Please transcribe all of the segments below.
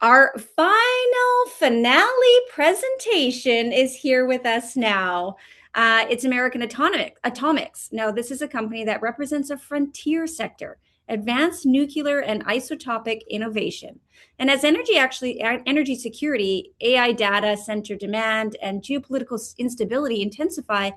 Our final finale presentation is here with us now. It's American Atomics. Now, this is a company that represents a frontier sector, advanced nuclear and isotopic innovation. And as energy security, AI data center demand, and geopolitical instability intensify,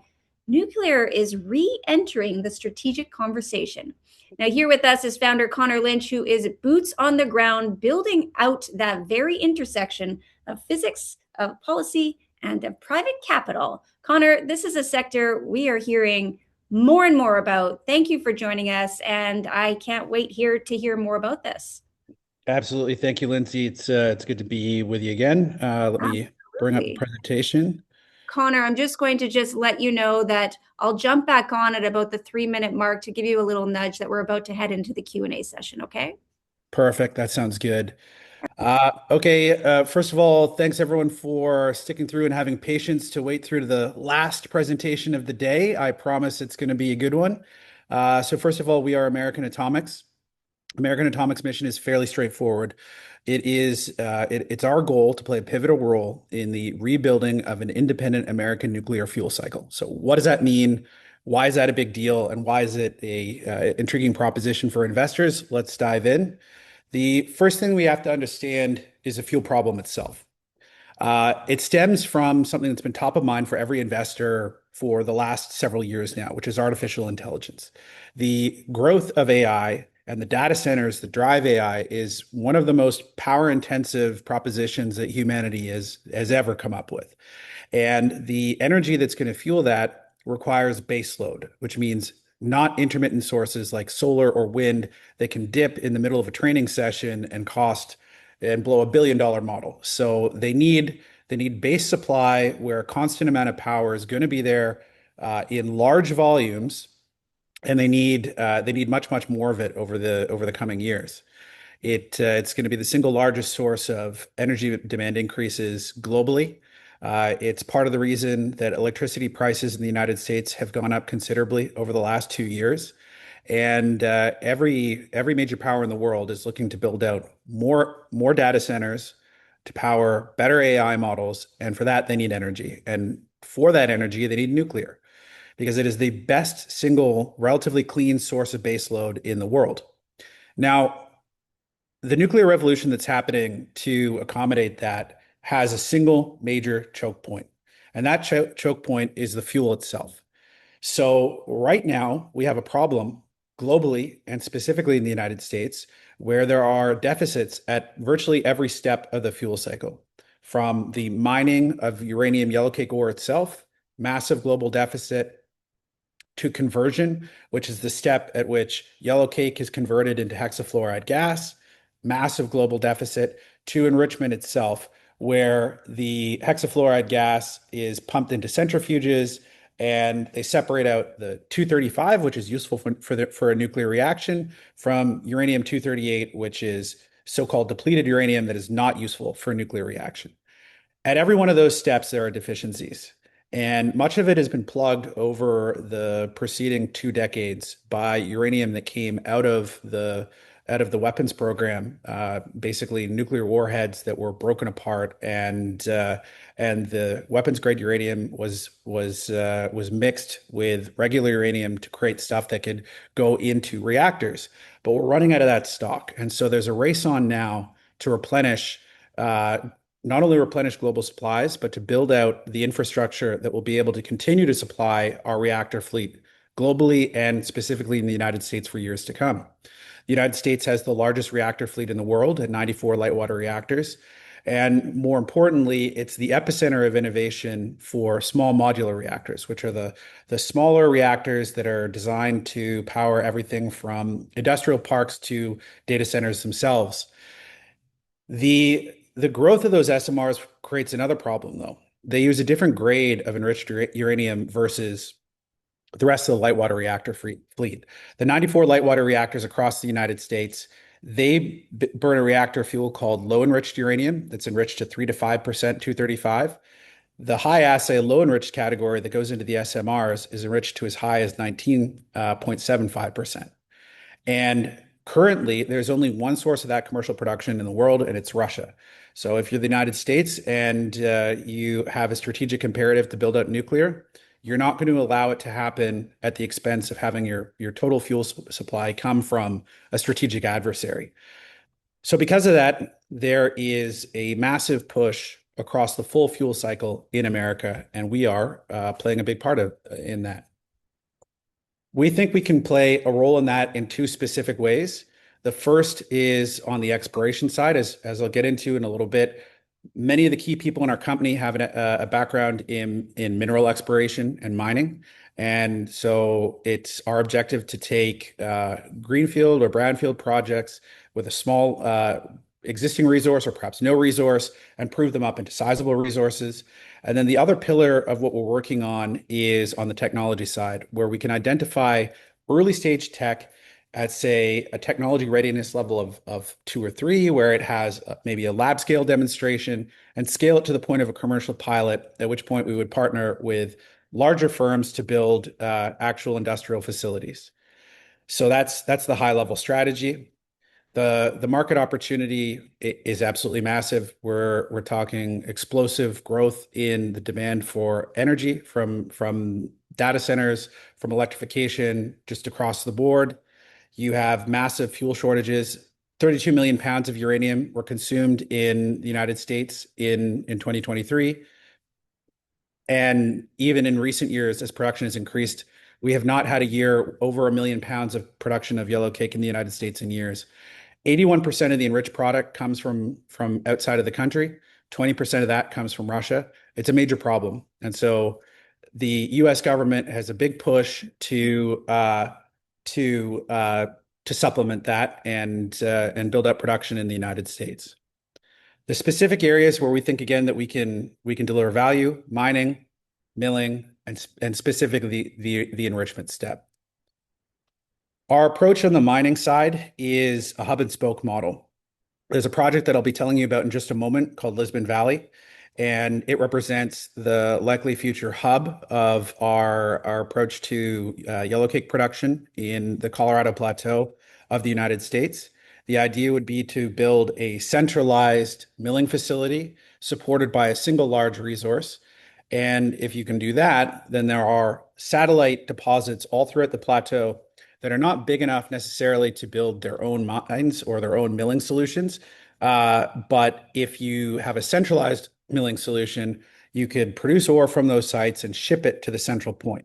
nuclear is re-entering the strategic conversation. Now, here with us is founder Conor Lynch, who is boots on the ground, building out that very intersection of physics, of policy, and of private capital. Conor, this is a sector we are hearing more and more about. Thank you for joining us, and I can't wait here to hear more about this. Absolutely. Thank you, Lindsay. It's good to be with you again. Let me bring up the Absolutely. presentation. Conor, I'm just going to let you know that I'll jump back on at about the 3 minute mark to give you a little nudge that we're about to head into the Q&A session, okay? Perfect. That sounds good. Okay. First of all, thanks everyone for sticking through and having patience to wait through to the last presentation of the day. I promise it's going to be a good one. So first of all, we are American Atomics. American Atomic's mission is fairly straightforward. It's our goal to play a pivotal role in the rebuilding of an independent American nuclear fuel cycle. So what does that mean? Why is that a big deal? And why is it a intriguing proposition for investors? Let's dive in. The first thing we have to understand is the fuel problem itself. It stems from something that's been top of mind for every investor for the last several years now, which is artificial intelligence. The growth of AI and the data centers that drive AI is one of the most power intensive propositions that humanity has ever come up with. And the energy that's going to fuel that requires base load, which means not intermittent sources like solar or wind that can dip in the middle of a training session and cost and blow $1 billion model. So they need base supply where a constant amount of power is going to be there in large volumes, and they need much more of it over the coming years. It's going to be the single largest source of energy demand increases globally. It's part of the reason that electricity prices in the United States have gone up considerably over the last 2 years. And every major power in the world is looking to build out more data centers to power better AI models. And for that, they need energy. And for that energy, they need nuclear because it is the best single, relatively clean source of baseload in the world. Now, the nuclear revolution that's happening to accommodate that has a single major choke point, and that choke point is the fuel itself. So right now we have a problem globally and specifically in the United States where there are deficits at virtually every step of the fuel cycle, from the mining of uranium yellowcake ore itself, massive global deficit, to conversion, which is the step at which yellowcake is converted into hexafluoride gas, massive global deficit, to enrichment itself, where the hexafluoride gas is pumped into centrifuges and they separate out the 235, which is useful for a nuclear reaction, from uranium 238, which is so-called depleted uranium that is not useful for a nuclear reaction. At every one of those steps, there are deficiencies. And much of it has been plugged over the preceding 2 decades by uranium that came out of the weapons program, basically nuclear warheads that were broken apart, and the weapons grade uranium was mixed with regular uranium to create stuff that could go into reactors. But we're running out of that stock, and so there's a race on now to replenish. Not only replenish global supplies, but to build out the infrastructure that will be able to continue to supply our reactor fleet globally and specifically in the United States for years to come. The United States has the largest reactor fleet in the world at 94 light water reactors. And more importantly, it's the epicenter of innovation for small modular reactors, which are the smaller reactors that are designed to power everything from industrial parks to data centers themselves. The growth of those SMRs creates another problem, though. They use a different grade of enriched uranium versus the rest of the light water reactor fleet. The 94 light water reactors across the United States, they burn a reactor fuel called low enriched uranium that's enriched to 3 to 5% 235. The high assay low enriched category that goes into the SMRs is enriched to as high as 19.75%. And Currently, there's only one source of that commercial production in the world, and it's Russia. So if you're the United States and you have a strategic imperative to build out nuclear, you're not going to allow it to happen at the expense of having your total fuel supply come from a strategic adversary. So because of that, there is a massive push across the full fuel cycle in America, and we are playing a big part of in that. We think we can play a role in that in two specific ways. The first is on the exploration side, as I'll get into in a little bit. Many of the key people in our company have a background in mineral exploration and mining. And so it's our objective to take greenfield or brownfield projects with a small existing resource or perhaps no resource and prove them up into sizable resources. And then the other pillar of what we're working on is on the technology side, where we can identify early stage tech at, say, a technology readiness level of 2 or 3, where it has maybe a lab scale demonstration, and scale it to the point of a commercial pilot, at which point we would partner with larger firms to build actual industrial facilities. So that's the high level strategy. The market opportunity is absolutely massive. We're talking explosive growth in the demand for energy from data centers, from electrification, just across the board. You have massive fuel shortages. 32 million pounds of uranium were consumed in the United States in 2023. And even in recent years, as production has increased, we have not had a year over 1 million pounds of production of yellow cake in the United States in years. 81% of the enriched product comes from outside of the country. 20% of that comes from Russia. It's a major problem. And so the US government has a big push to supplement that and build up production in the United States. The specific areas where we think again that we can deliver value: mining, milling, and specifically the enrichment step. Our approach on the mining side is a hub and spoke model. There's a project that I'll be telling you about in just a moment called Lisbon Valley, and it represents the likely future hub of our approach to yellowcake production in the Colorado Plateau of the United States. The idea would be to build a centralized milling facility supported by a single large resource. And if you can do that, then there are satellite deposits all throughout the plateau that are not big enough necessarily to build their own mines or their own milling solutions. But if you have a centralized milling solution, you could produce ore from those sites and ship it to the central point.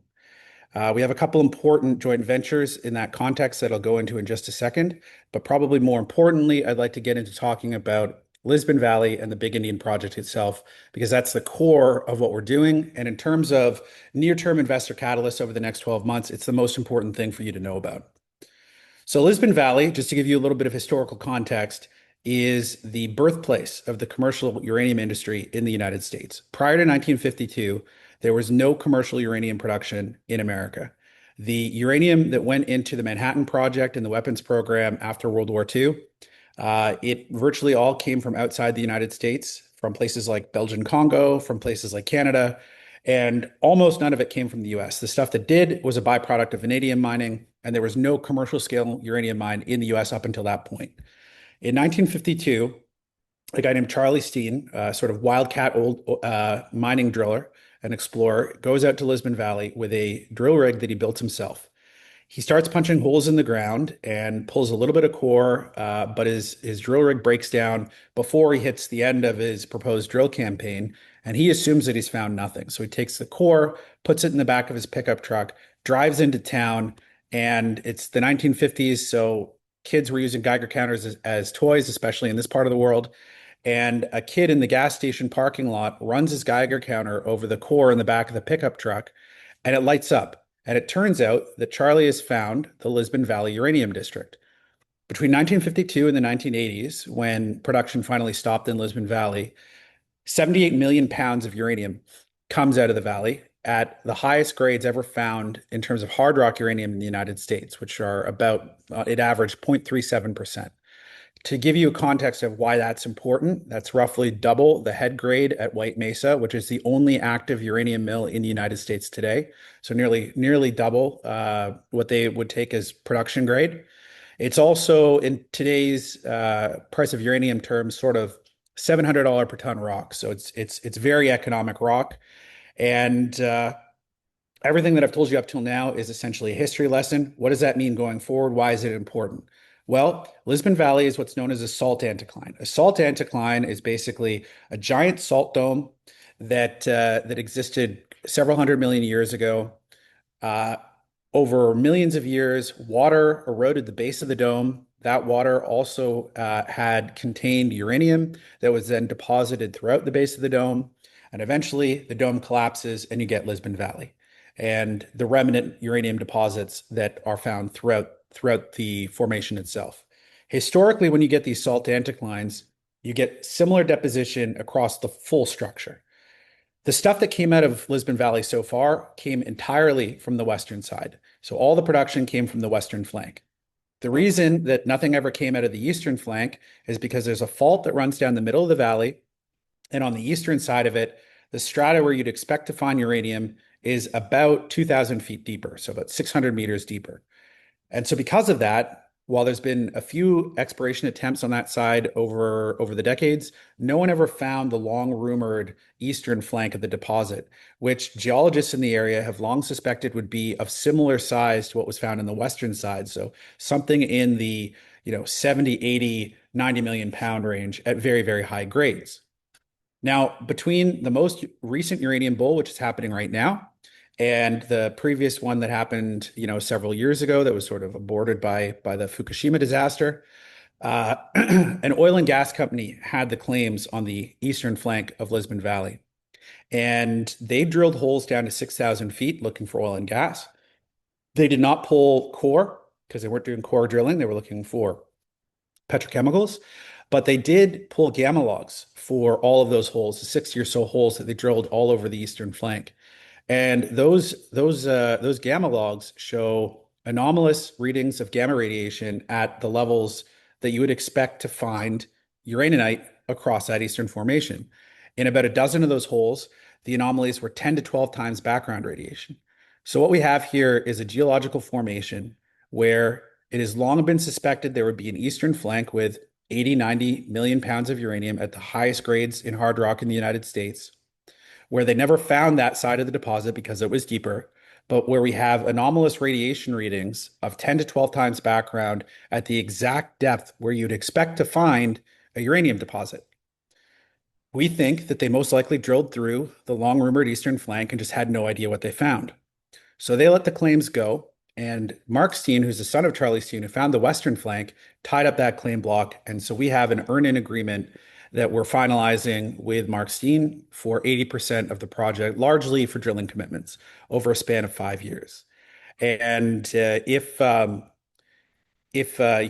We have a couple important joint ventures in that context that I'll go into in just a second. But probably more importantly, I'd like to get into talking about Lisbon Valley and the Big Indian project itself, because that's the core of what we're doing. And in terms of near-term investor catalysts over the next 12 months, it's the most important thing for you to know about. So Lisbon Valley, just to give you a little bit of historical context, is the birthplace of the commercial uranium industry in the United States. Prior to 1952, there was no commercial uranium production in America. The uranium that went into the Manhattan Project and the weapons program after World War II, it virtually all came from outside the United States, from places like Belgian Congo, from places like Canada, and almost none of it came from the US. The stuff that did was a byproduct of vanadium mining, and there was no commercial scale uranium mine in the US up until that point. In 1952, a guy named Charlie Steen, sort of wildcat old mining driller and explorer, goes out to Lisbon Valley with a drill rig that he built himself. He starts punching holes in the ground and pulls a little bit of core, but his drill rig breaks down before he hits the end of his proposed drill campaign, and he assumes that he's found nothing. So he takes the core, puts it in the back of his pickup truck, drives into town, and it's the 1950s, so kids were using Geiger counters as toys, especially in this part of the world. And a kid in the gas station parking lot runs his Geiger counter over the core in the back of the pickup truck, and it lights up. And it turns out that Charlie has found the Lisbon Valley Uranium District. Between 1952 and the 1980s, when production finally stopped in Lisbon Valley, 78 million pounds of uranium comes out of the valley at the highest grades ever found in terms of hard rock uranium in the United States, which are about, it averaged 0.37%. To give you a context of why that's important, that's roughly double the head grade at White Mesa, which is the only active uranium mill in the United States today. So nearly double what they would take as production grade. It's also in today's price of uranium terms, sort of $700 per ton rock. So it's very economic rock, and everything that I've told you up till now is essentially a history lesson. What does that mean going forward? Why is it important? Well, Lisbon Valley is what's known as a salt anticline. A salt anticline is basically a giant salt dome that existed several hundred million years ago. Uh, Over millions of years, water eroded the base of the dome. That water also had contained uranium that was then deposited throughout the base of the dome. And eventually, the dome collapses and you get Lisbon Valley and the remnant uranium deposits that are found throughout the formation itself. Historically, when you get these salt anticlines, you get similar deposition across the full structure. The stuff that came out of Lisbon Valley so far came entirely from the western side. So all the production came from the western flank. The reason that nothing ever came out of the eastern flank is because there's a fault that runs down the middle of the valley. And on the eastern side of it, the strata where you'd expect to find uranium is about 2,000 feet deeper, so about 600 meters deeper. And so because of that, while there's been a few exploration attempts on that side over the decades, no one ever found the long rumored eastern flank of the deposit, which geologists in the area have long suspected would be of similar size to what was found in the western side. So something in the, 70, 80, 90 million pound range at very, very high grades. Now, between the most recent uranium bull, which is happening right now, and the previous one that happened, several years ago that was sort of aborted by the Fukushima disaster, an oil and gas company had the claims on the eastern flank of Lisbon Valley. And they drilled holes down to 6,000 feet looking for oil and gas. They did not pull core because they weren't doing core drilling. They were looking for petrochemicals, but they did pull gamma logs for all of those holes, the 60 or so holes that they drilled all over the eastern flank. And those gamma logs show anomalous readings of gamma radiation at the levels that you would expect to find uraninite across that eastern formation. In about a dozen of those holes, the anomalies were 10 to 12 times background radiation. So what we have here is a geological formation where it has long been suspected there would be an eastern flank with 80, 90 million pounds of uranium at the highest grades in hard rock in the United States, where they never found that side of the deposit because it was deeper, but where we have anomalous radiation readings of 10 to 12 times background at the exact depth where you'd expect to find a uranium deposit. We think that they most likely drilled through the long rumored eastern flank and just had no idea what they found. So they let the claims go. And Mark Steen, who's the son of Charlie Steen, who found the western flank, tied up that claim block. And so we have an earn-in agreement that we're finalizing with Mark Steen for 80% of the project, largely for drilling commitments over a span of 5 years. And if you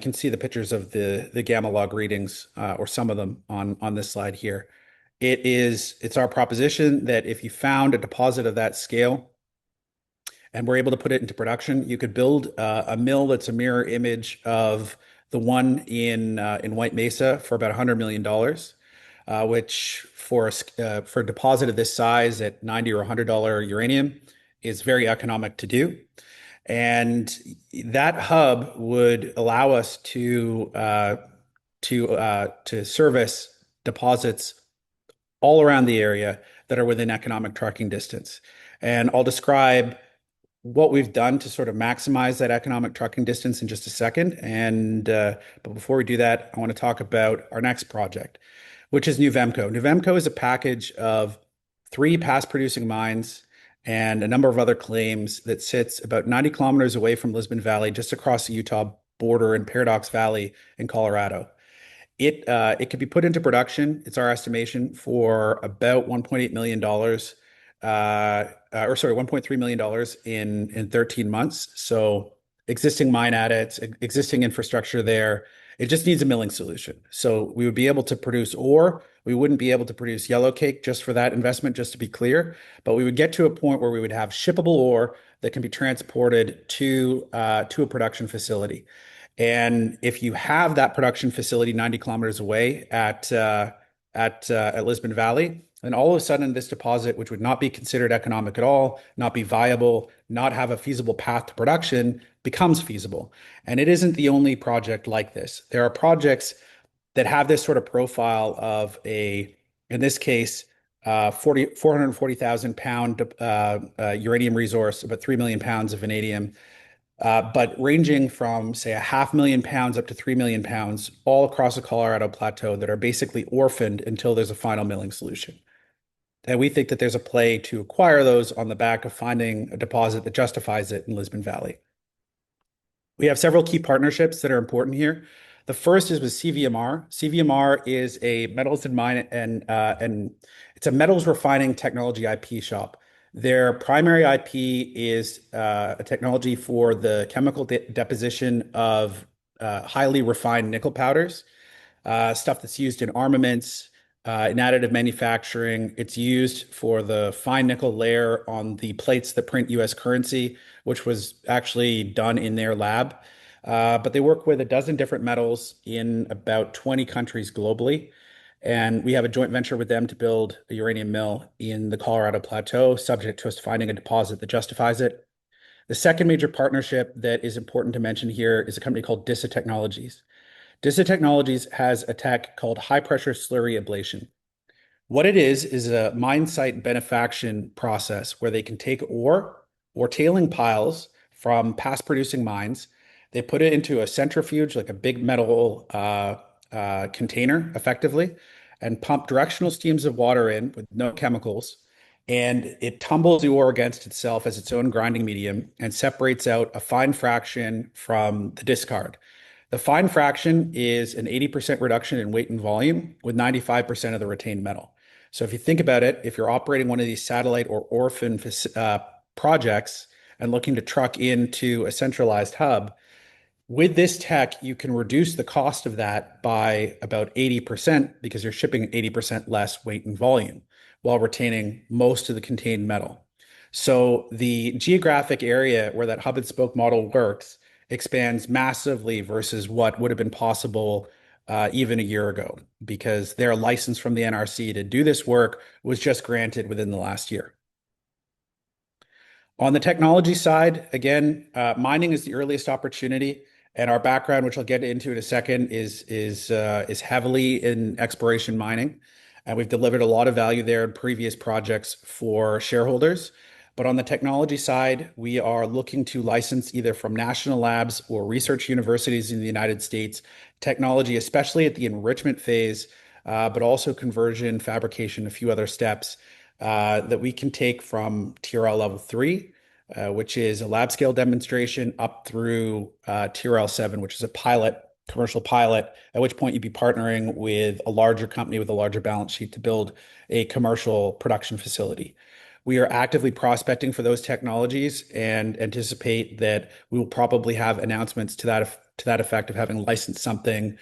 can see the pictures of the gamma log readings, or some of them on this slide here, it's our proposition that if you found a deposit of that scale and we're able to put it into production, you could build a mill that's a mirror image of the one in White Mesa for about $100 million, which for a deposit of this size at 90 or $100 uranium is very economic to do. And that hub would allow us to service deposits all around the area that are within economic trucking distance. And I'll describe what we've done to sort of maximize that economic trucking distance in just a second. And but before we do that, I want to talk about our next project, which is Nuvemco. Nuvemco is a package of three past producing mines and a number of other claims that sits about 90 kilometers away from Lisbon Valley, just across the Utah border in Paradox Valley in Colorado. It could be put into production. It's our estimation for about $1.8 million, or sorry, $1.3 million in 13 months. So existing mine adits, existing infrastructure there. It just needs a milling solution. So we would be able to produce ore. We wouldn't be able to produce yellow cake just for that investment, just to be clear. But we would get to a point where we would have shippable ore that can be transported to a production facility. And if you have that production facility 90 kilometers away at Lisbon Valley. And all of a sudden, this deposit, which would not be considered economic at all, not be viable, not have a feasible path to production, becomes feasible. And it isn't the only project like this. There are projects that have this sort of profile of in this case, 440,000 pound uranium resource, about 3 million pounds of vanadium, but ranging from, say, 500,000 pounds up to 3 million pounds all across the Colorado Plateau that are basically orphaned until there's a final milling solution. And we think that there's a play to acquire those on the back of finding a deposit that justifies it in Lisbon Valley. We have several key partnerships that are important here. The first is with CVMR. CVMR is a metals and mine and it's a metals refining technology IP shop. Their primary IP is a technology for the chemical deposition of highly refined nickel powders, stuff that's used in armaments, in additive manufacturing. It's used for the fine nickel layer on the plates that print US currency, which was actually done in their lab. But they work with a dozen different metals in about 20 countries globally. And we have a joint venture with them to build a uranium mill in the Colorado Plateau, subject to us finding a deposit that justifies it. The second major partnership that is important to mention here is a company called DISA Technologies. DISA Technologies has a tech called high pressure slurry ablation. What it is a mine site benefaction process where they can take ore or tailing piles from past producing mines. They put it into a centrifuge, like a big metal container, effectively, and pump directional streams of water in with no chemicals. And it tumbles the ore against itself as its own grinding medium and separates out a fine fraction from the discard. The fine fraction is an 80% reduction in weight and volume with 95% of the retained metal. So if you think about it, if you're operating one of these satellite or orphan projects and looking to truck into a centralized hub, with this tech, you can reduce the cost of that by about 80% because you're shipping 80% less weight and volume while retaining most of the contained metal. So the geographic area where that hub and spoke model works expands massively versus what would have been possible even a year ago because their license from the NRC to do this work was just granted within the last year. On the technology side, again, mining is the earliest opportunity, and our background, which I'll get into in a second, is heavily in exploration mining, and we've delivered a lot of value there in previous projects for shareholders. But on the technology side, we are looking to license either from national labs or research universities in the United States technology, especially at the enrichment phase, but also conversion, fabrication, a few other steps that we can take from TRL level 3, which is a lab scale demonstration, up through TRL 7, which is a commercial pilot, at which point you'd be partnering with a larger company with a larger balance sheet to build a commercial production facility. We are actively prospecting for those technologies and anticipate that we will probably have announcements to that effect of having licensed something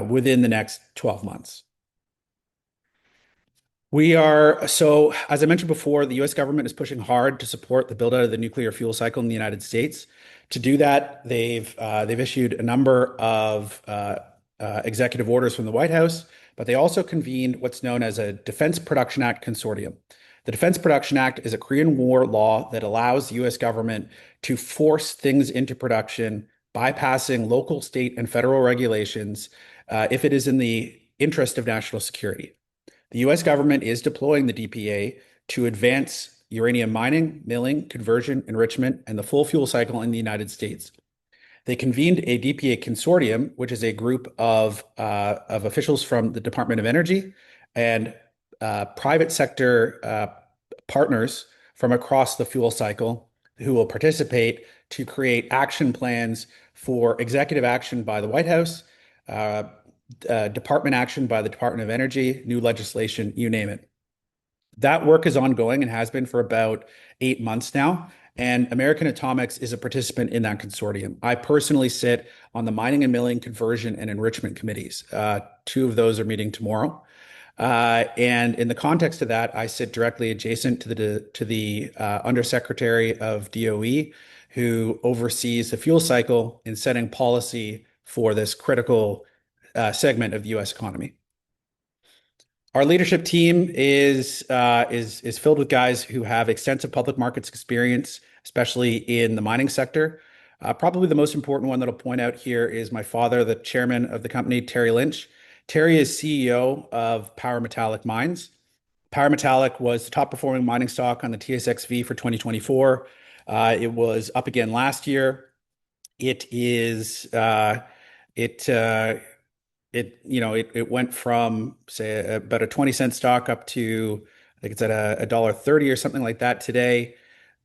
within the next 12 months. So as I mentioned before, the US government is pushing hard to support the build out of the nuclear fuel cycle in the United States. To do that, they've issued a number of executive orders from the White House, but they also convened what's known as a Defense Production Act consortium. The Defense Production Act is a Korean War law that allows the US government to force things into production, bypassing local, state, and federal regulations if it is in the interest of national security. The US government is deploying the DPA to advance uranium mining, milling, conversion, enrichment, and the full fuel cycle in the United States. They convened a DPA consortium, which is a group of officials from the Department of Energy and private sector partners from across the fuel cycle who will participate to create action plans for executive action by the White House, department action by the Department of Energy, new legislation, you name it. That work is ongoing and has been for about 8 months now. And American Atomics is a participant in that consortium. I personally sit on the mining and milling, conversion, and enrichment committees. Two of those are meeting tomorrow. And in the context of that, I sit directly adjacent to the Undersecretary of DOE, who oversees the fuel cycle in setting policy for this critical segment of the US economy. Our leadership team is filled with guys who have extensive public markets experience, especially in the mining sector. Probably the most important one that I'll point out here is my father, the chairman of the company, Terry Lynch. Terry is CEO of Power Metallic Mines. Power Metallic was the top performing mining stock on the TSXV for 2024. It was up again last year. It is it it went from say about a 20-cent stock up to I think it's at a dollar 30 or something like that today,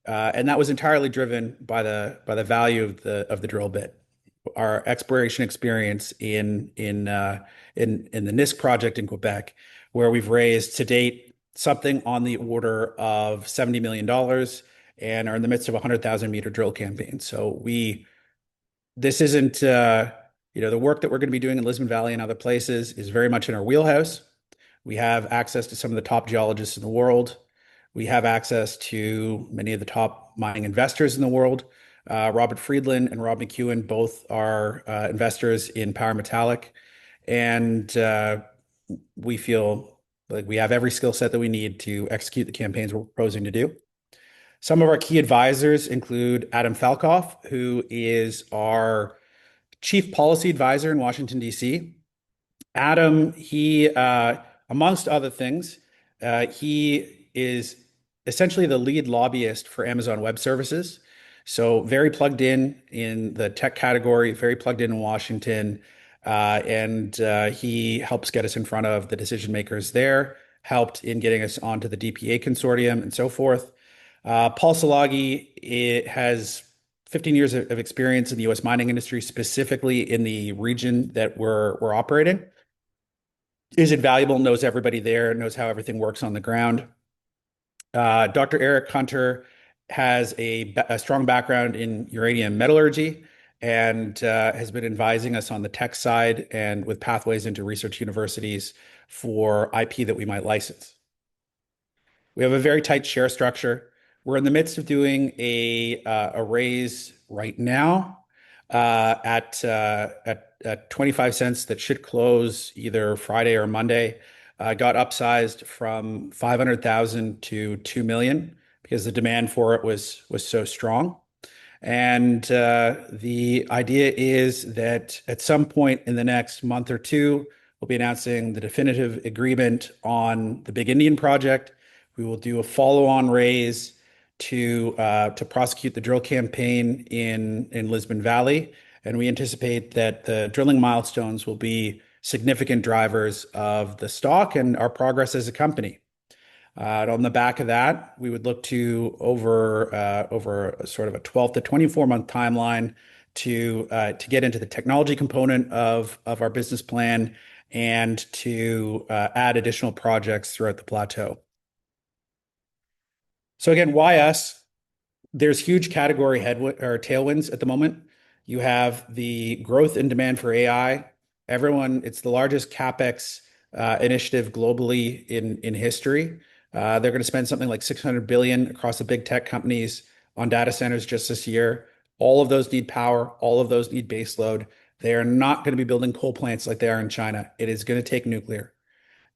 and that was entirely driven by the value of the drill bit. Our exploration experience in the NISC project in Quebec, where we've raised to date something on the order of $70 million and are in the midst of a 100,000 meter drill campaign. So this isn't, the work that we're going to be doing in Lisbon Valley and other places is very much in our wheelhouse. We have access to some of the top geologists in the world. We have access to many of the top mining investors in the world. Robert Friedland and Rob McEwen both are investors in Power Metallic. And we feel like we have every skill set that we need to execute the campaigns we're proposing to do. Some of our key advisors include Adam Falkoff, who is our chief policy advisor in Washington, D.C. Adam, amongst other things, he is essentially the lead lobbyist for Amazon Web Services. So very plugged in the tech category, very plugged in Washington, and he helps get us in front of the decision makers there, helped in getting us onto the DPA consortium and so forth. Paul Salagi has 15 years of experience in the U.S. mining industry, specifically in the region that we're operating. Is invaluable, knows everybody there, knows how everything works on the ground. Dr. Eric Hunter has a strong background in uranium metallurgy and has been advising us on the tech side and with pathways into research universities for IP that we might license. We have a very tight share structure. We're in the midst of doing a raise right now at 25 cents that should close either Friday or Monday. Got upsized from 500,000 to 2 million because the demand for it was so strong. And the idea is that at some point in the next month or two, we'll be announcing the definitive agreement on the Big Indian project. We will do a follow-on raise to prosecute the drill campaign in Lisbon Valley, and we anticipate that the drilling milestones will be significant drivers of the stock and our progress as a company. On the back of that, we would look to over sort of a 12 to 24-month timeline to get into the technology component of our business plan and to add additional projects throughout the plateau. So again, why us? There's huge category headwind or tailwinds at the moment. You have the growth in demand for AI. It's the largest CapEx initiative globally in history. They're going to spend something like 600 billion across the big tech companies on data centers just this year. All of those need power. All of those need base load. They are not going to be building coal plants like they are in China. It is going to take nuclear.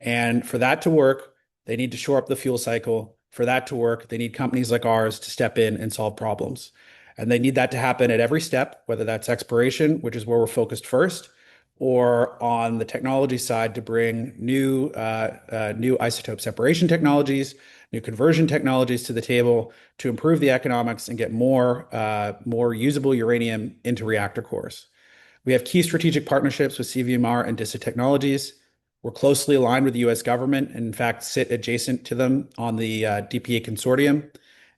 And for that to work, they need to shore up the fuel cycle. For that to work, they need companies like ours to step in and solve problems. And they need that to happen at every step, whether that's exploration, which is where we're focused first, or on the technology side to bring new isotope separation technologies, new conversion technologies to the table to improve the economics and get more usable uranium into reactor cores. We have key strategic partnerships with CVMR and DISA Technologies. We're closely aligned with the U.S. government and, in fact, sit adjacent to them on the DPA consortium.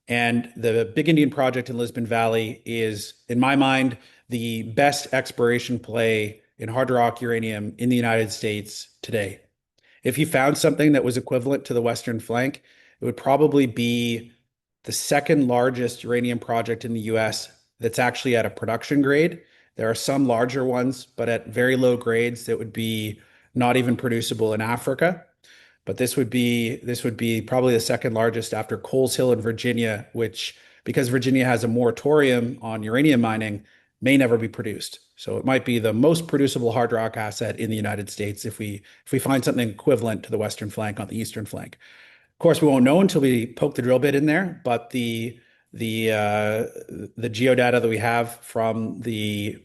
And the Big Indian project in Lisbon Valley is, in my mind, the best exploration play in hard rock uranium in the United States today. If you found something that was equivalent to the Western Flank, it would probably be the second largest uranium project in the US that's actually at a production grade. There are some larger ones, but at very low grades that would be not even producible in Africa. But this would be probably the second largest after Coles Hill in Virginia, which, because Virginia has a moratorium on uranium mining, may never be produced. So it might be the most producible hard rock asset in the United States if we find something equivalent to the western flank on the eastern flank. Of course, we won't know until we poke the drill bit in there, but the geodata that we have from the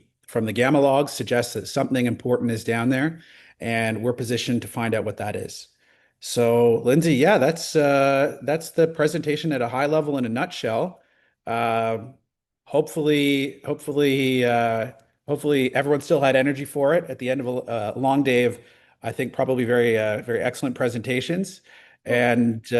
gamma logs suggests that something important is down there, and we're positioned to find out what that is. So, Lindsay, yeah, that's the presentation at a high level in a nutshell. Uh, hopefully, everyone still had energy for it at the end of a long day of, I think, probably very excellent presentations Well, and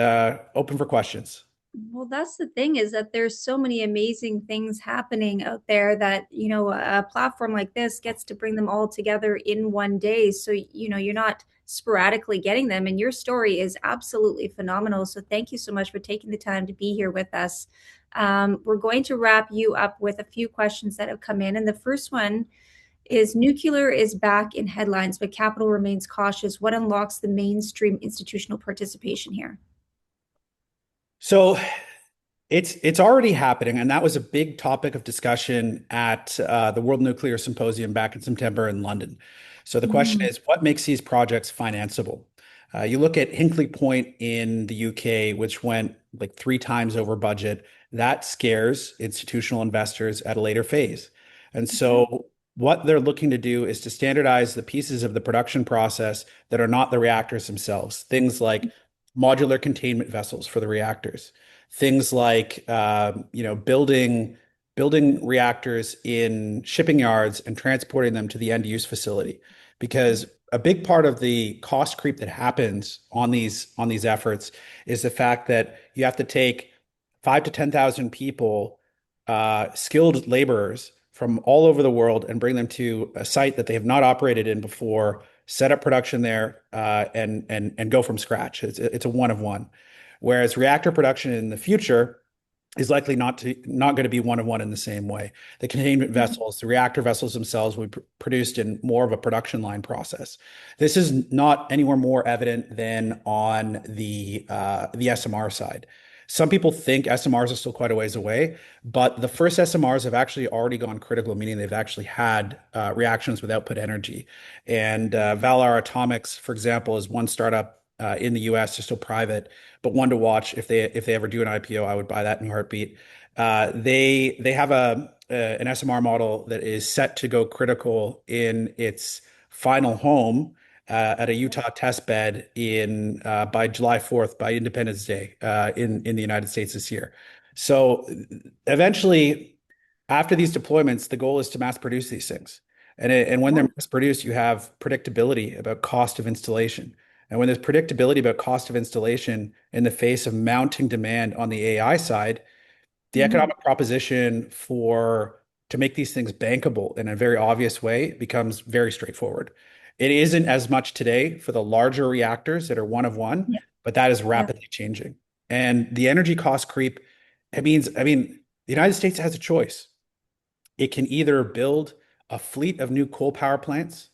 open for questions. Well, that's the thing is that there's so many amazing things happening out there that, a platform like this gets to bring them all together in one day. So, you're not sporadically getting them. And your story is absolutely phenomenal. So, thank you so much for taking the time to be here with us. We're going to wrap you up with a few questions that have come in. And the first one is nuclear is back in headlines, but capital remains cautious. What unlocks the mainstream institutional participation here? So it's already happening, and that was a big topic of discussion at the World Nuclear Symposium back in September in London. So the question Mm, is, what makes these projects financeable? You look at Hinkley Point in the UK, which went like 3 times over budget. That scares institutional investors at a later phase. And okay. so what they're looking to do is to standardize the pieces of the production process that are not the reactors themselves. Things like modular containment vessels for the reactors, things like building reactors in shipping yards and transporting them to the end use facility. Because a big part of the cost creep that happens on these efforts is the fact that you have to take 5 to 10,000 people, skilled laborers from all over the world, and bring them to a site that they have not operated in before, set up production there, and go from scratch. It's a one of one. Whereas reactor production in the future is likely not going to be one of one in the same way. The containment Mhm. vessels, the reactor vessels themselves, will be produced in more of a production line process. This is not anywhere more evident than on the SMR side. Some people think SMRs are still quite a ways away, but the first SMRs have actually already gone critical, meaning they've actually had reactions with output energy. And Valar Atomics, for example, is one startup in the US. They're still private, but one to watch if they ever do an IPO. I would buy that in a heartbeat. They have an SMR model that is set to go critical in its final home at a Utah test bed in by July 4th, by Independence Day, in the United States this year. So eventually, after these deployments, the goal is to mass produce these things. And when they're Yeah. mass produced, you have predictability about cost of installation. And when there's predictability about cost of installation in the face of mounting demand on the AI side, the Mhm. economic proposition for to make these things bankable in a very obvious way becomes very straightforward. It isn't as much today for the larger reactors that are one of one, Yeah. but that is Yeah. rapidly changing. And the energy cost creep, I mean, the United States has a choice. It can either build a fleet of new coal power plants,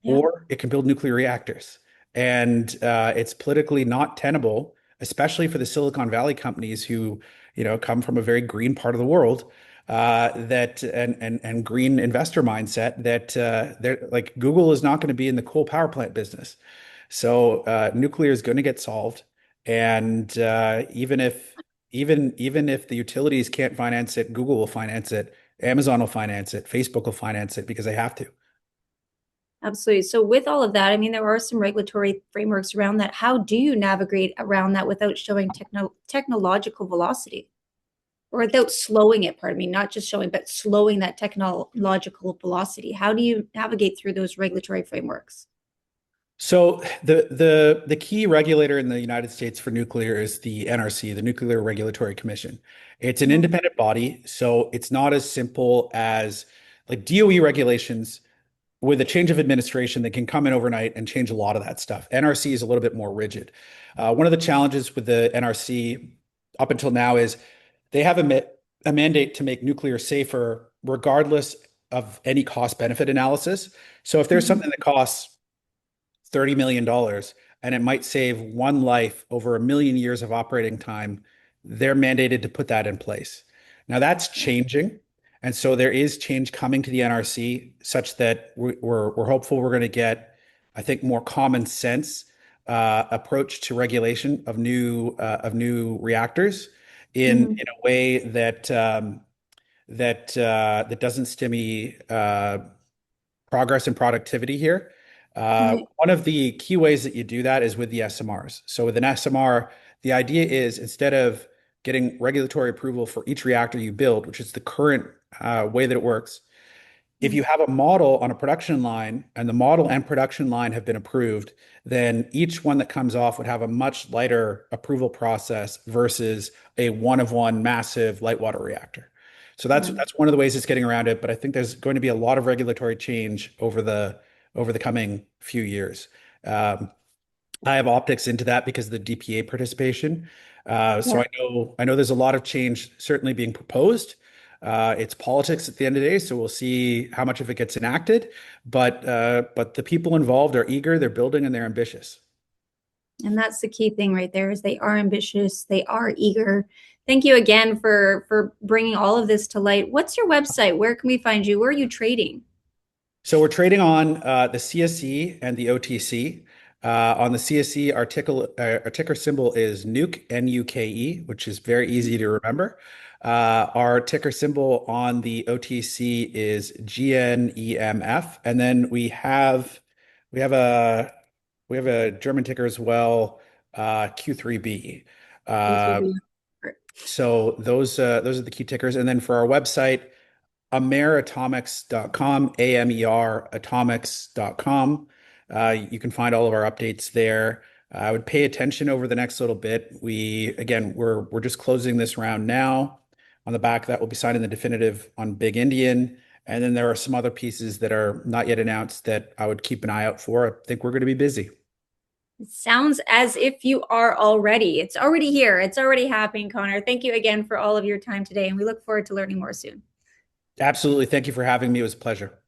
Yeah. or it can build nuclear reactors. And it's politically not tenable, especially for the Silicon Valley companies who, come from a very green part of the world, that and green investor mindset that they're like Google is not going to be in the coal power plant business. So nuclear is going to get solved, and even if the utilities can't finance it, Google will finance it, Amazon will finance it, Facebook will finance it because they have to. Absolutely. So with all of that, I mean, there are some regulatory frameworks around that. How do you navigate around that without showing technological velocity or without slowing it? Pardon me, not just showing, but slowing that technological velocity. How do you navigate through those regulatory frameworks? So the key regulator in the United States for nuclear is the NRC, the Nuclear Regulatory Commission. It's an Yeah. independent body, so it's not as simple as like DOE regulations with a change of administration that can come in overnight and change a lot of that stuff. NRC is a little bit more rigid. One of the challenges with the NRC up until now is they have a mandate to make nuclear safer regardless of any cost benefit analysis. So if there's Mhm. something that costs $30 million and it might save one life over 1 million years of operating time, they're mandated to put that in place. Now that's changing. And so there is change coming to the NRC such that we're hopeful we're going to get, I think, more common sense approach to regulation of new reactors Hmm. in a way that that doesn't stymie progress and productivity here. Right. One of the key ways that you do that is with the SMRs. So with an SMR, the idea is instead of getting regulatory approval for each reactor you build, which is the current way that it works, if you have a model on a production line and the model and production line have been approved, then each one that comes off would have a much lighter approval process versus a one of one massive light water reactor. So Yeah. that's one of the ways it's getting around it. But I think there's going to be a lot of regulatory change over the coming few years. Um, I have optics into that because of the DPA participation. So Yeah. I know there's a lot of change certainly being proposed. It's politics at the end of the day, so we'll see how much of it gets enacted. But the people involved are eager, they're building, and they're ambitious. And that's the key thing right there is they are ambitious, they are eager. Thank you again for bringing all of this to light. What's your website? Where can we find you? Where are you trading? So we're trading on the CSE and the OTC. On the CSE, our ticker symbol is Nuke, Nuke, which is very easy to remember. Our ticker symbol on the OTC is GNEMF, and then we have a we have a German ticker as well, Q3B. Uh, Q3B. so those are the key tickers, and then for our website ameratomics.com, AMER atomics.com. You can find all of our updates there. I would pay attention over the next little bit. We're just closing this round now. On the back, that will be signing the definitive on Big Indian. And then there are some other pieces that are not yet announced that I would keep an eye out for. I think we're going to be busy. It sounds as if you are already. It's already here. It's already happening, Connor. Thank you again for all of your time today, and we look forward to learning more soon. Absolutely. Thank you for having me. It was a pleasure.